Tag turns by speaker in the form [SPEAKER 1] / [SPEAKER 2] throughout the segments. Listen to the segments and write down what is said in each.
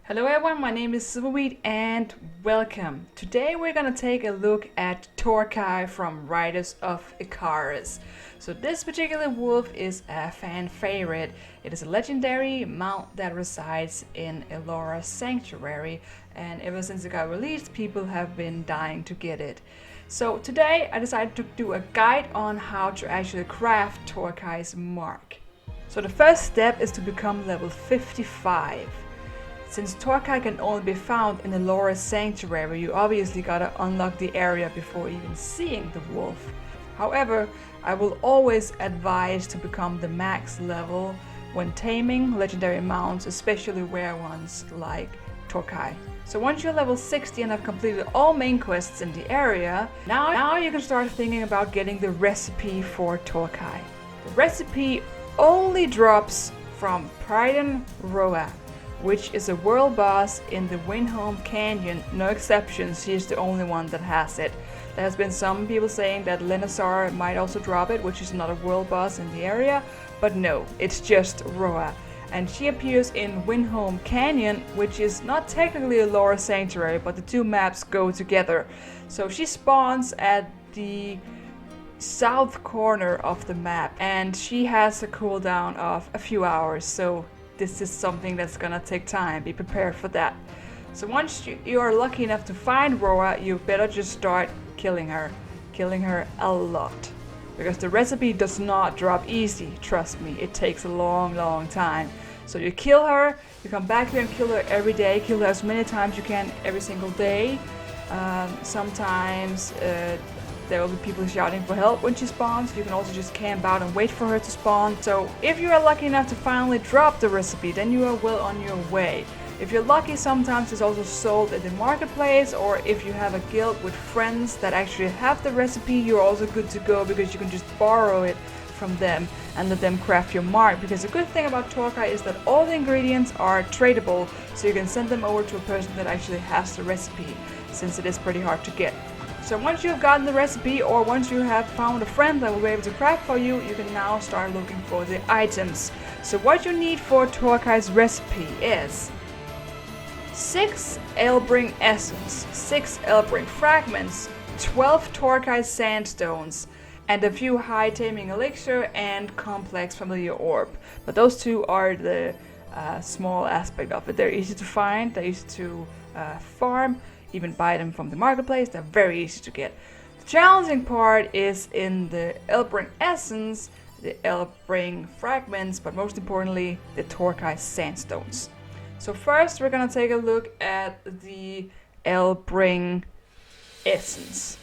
[SPEAKER 1] Hello everyone, my name is Silverweed and welcome. Today we're gonna take a look at Torkai from Riders of Icarus. So this particular wolf is a fan favorite. It is a legendary mount that resides in Elora's sanctuary, and ever since it got released, people have been dying to get it. So today I decided to do a guide on how to actually craft Torkai's mark. So the first step is to become level 55. Since Torkai can only be found in Elora's sanctuary, you obviously gotta unlock the area before even seeing the wolf. However, I will always advise to become the max level when taming legendary mounts, especially rare ones like Torkai. So once you're level 60 and have completed all main quests in the area, now you can start thinking about getting the recipe for Torkai. The recipe only drops from Pryden Roa, which is a world boss in the Windhome Canyon. No exceptions, she's the only one that has it. There has been some people saying that Lenazar might also drop it, which is another world boss in the area, but no, it's just Roa. And she appears in Windhome Canyon, which is not technically a Elora sanctuary, but the two maps go together. So she spawns at the south corner of the map, and she has a cooldown of a few hours, so this is something that's gonna take time. Be prepared for that. So once you are lucky enough to find Roa, you better just start killing her a lot, because the recipe does not drop easy. Trust me, it takes a long time. So you kill her, you come back here and kill her every day, kill her as many times you can every single day. Sometimes there will be people shouting for help when she spawns. You can also just camp out and wait for her to spawn. So if you are lucky enough to finally drop the recipe, then you are well on your way. If you're lucky, sometimes it's also sold at the marketplace, or if you have a guild with friends that actually have the recipe, you're also good to go, because you can just borrow it from them and let them craft your mark. Because the good thing about Torkai is that all the ingredients are tradable, so you can send them over to a person that actually has the recipe, since it is pretty hard to get. So once you have gotten the recipe, or once you have found a friend that will be able to craft for you, you can now start looking for the items. So what you need for Torkai's recipe is 6 Elbring essence, 6 Elbring fragments, 12 Torkai sandstones, and a few high taming elixir and complex familiar orb. But those two are the small aspect of it. They're easy to find, they're easy to farm. Even buy them from the marketplace, they're very easy to get. The challenging part is in the Elbring essence, the Elbring fragments, but most importantly, the Torkai sandstones. So first we're gonna take a look at the Elbring essence.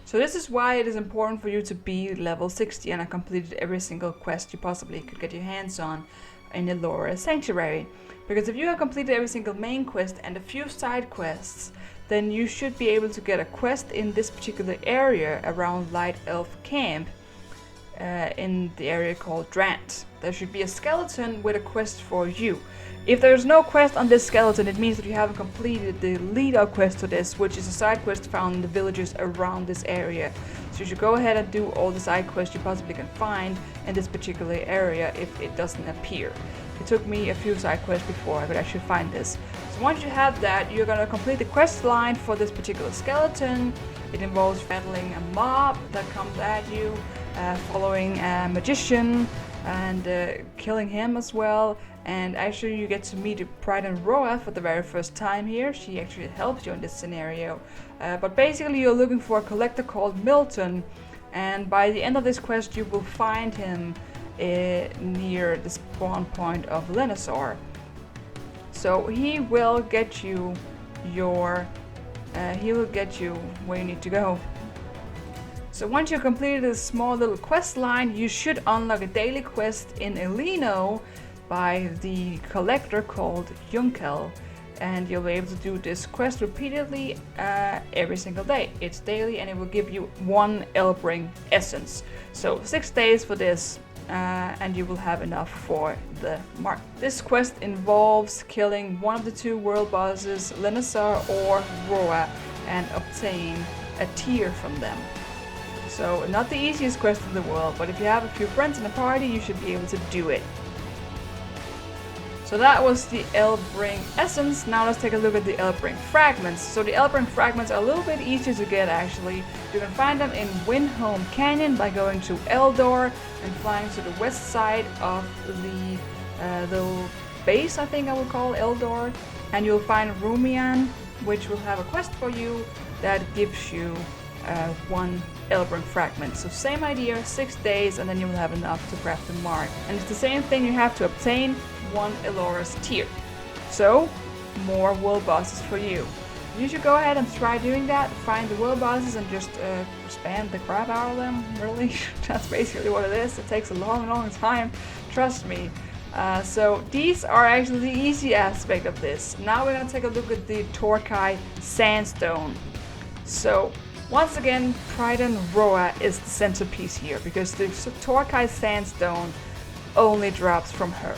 [SPEAKER 1] So this is why it is important for you to be level 60 and have completed every single quest you possibly could get your hands on in Elora Sanctuary. Because if you have completed every single main quest and a few side quests, then you should be able to get a quest in this particular area around Light Elf Camp, in the area called Drant. There should be a skeleton with a quest for you. If there's no quest on this skeleton, it means that you haven't completed the lead-up quest to this, which is a side quest found in the villages around this area. So you should go ahead and do all the side quests you possibly can find in this particular area if it doesn't appear. It took me a few side quests before I could actually find this. So once you have that, you're gonna complete the quest line for this particular skeleton. It involves battling a mob that comes at you, following a magician and killing him as well. And actually you get to meet Pryden Roa for the very first time here. She actually helps you in this scenario. But basically you're looking for a collector called Milton, and by the end of this quest you will find him near the spawn point of Lenazar. So he will get you where you need to go. So once you completed a small little quest line, you should unlock a daily quest in Elino by the collector called Junkel, and you'll be able to do this quest repeatedly every single day. It's daily and it will give you 1 Elbring essence. So 6 days for this, and you will have enough for the mark. This quest involves killing one of the 2 world bosses, Lenazar or Roa, and obtain a tier from them. So not the easiest quest in the world, but if you have a few friends in the party, you should be able to do it. So that was the Elbring Essence. Now let's take a look at the Elbring Fragments. So the Elbring Fragments are a little bit easier to get actually. You can find them in Windhome Canyon by going to Eldor and flying to the west side of the little base, I think I would call Eldor. And you'll find Rumian, which will have a quest for you that gives you one Elbring Fragment. So same idea, 6 days, and then you will have enough to craft the mark. And it's the same thing, you have to obtain one Elora's Tear. So, more world bosses for you. You should go ahead and try doing that, find the world bosses and just spam the crap out of them, really. That's basically what it is. It takes a long time, trust me. So these are actually the easy aspect of this. Now we're gonna take a look at the Torkai Sandstone. So once again, Trident Roa is the centerpiece here because the Torkai Sandstone only drops from her.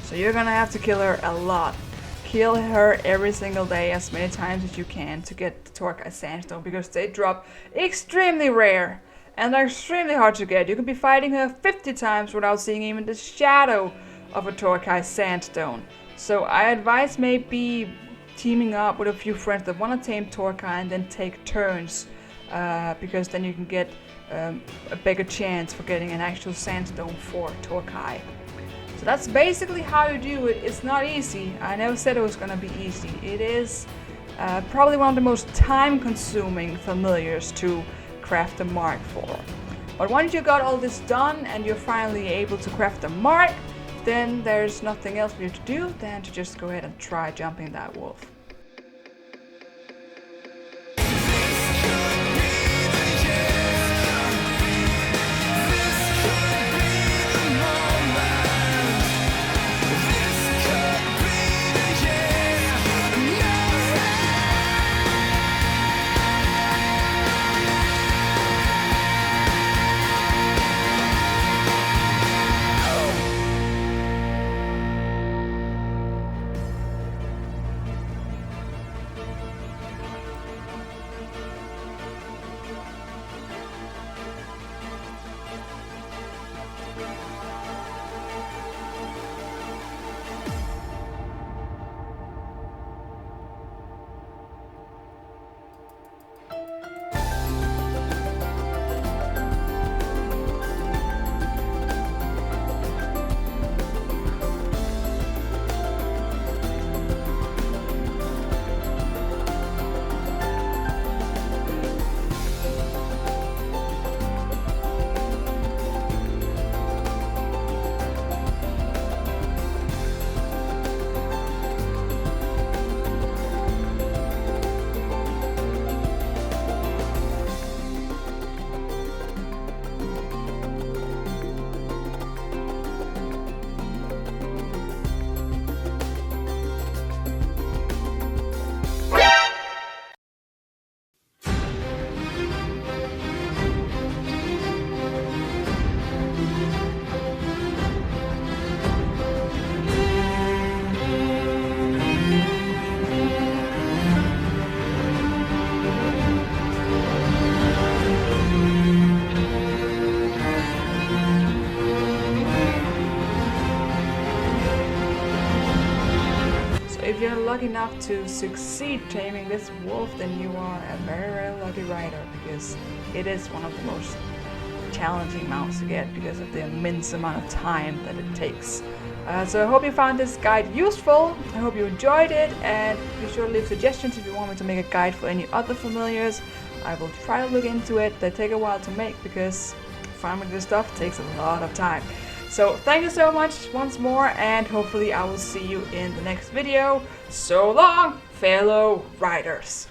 [SPEAKER 1] So you're gonna have to kill her a lot. Kill her every single day as many times as you can to get the Torkai Sandstone because they drop extremely rare and they're extremely hard to get. You can be fighting her 50 times without seeing even the shadow of a Torkai Sandstone. So I advise maybe teaming up with a few friends that want to tame Torkai and then take turns because then you can get a bigger chance for getting an actual Sandstone for Torkai. So that's basically how you do it. It's not easy. I never said it was gonna be easy. It is probably one of the most time-consuming familiars to craft a mark for. But once you got all this done and you're finally able to craft a mark, then there's nothing else for you to do than to just go ahead and try jumping that wolf. If you're lucky enough to succeed taming this wolf, then you are a very lucky rider because it is one of the most challenging mounts to get because of the immense amount of time that it takes. So I hope you found this guide useful. I hope you enjoyed it, and be sure to leave suggestions if you want me to make a guide for any other familiars. I will try to look into it. They take a while to make because farming this stuff takes a lot of time. So thank you so much once more, and hopefully I will see you in the next video. So long, fellow riders!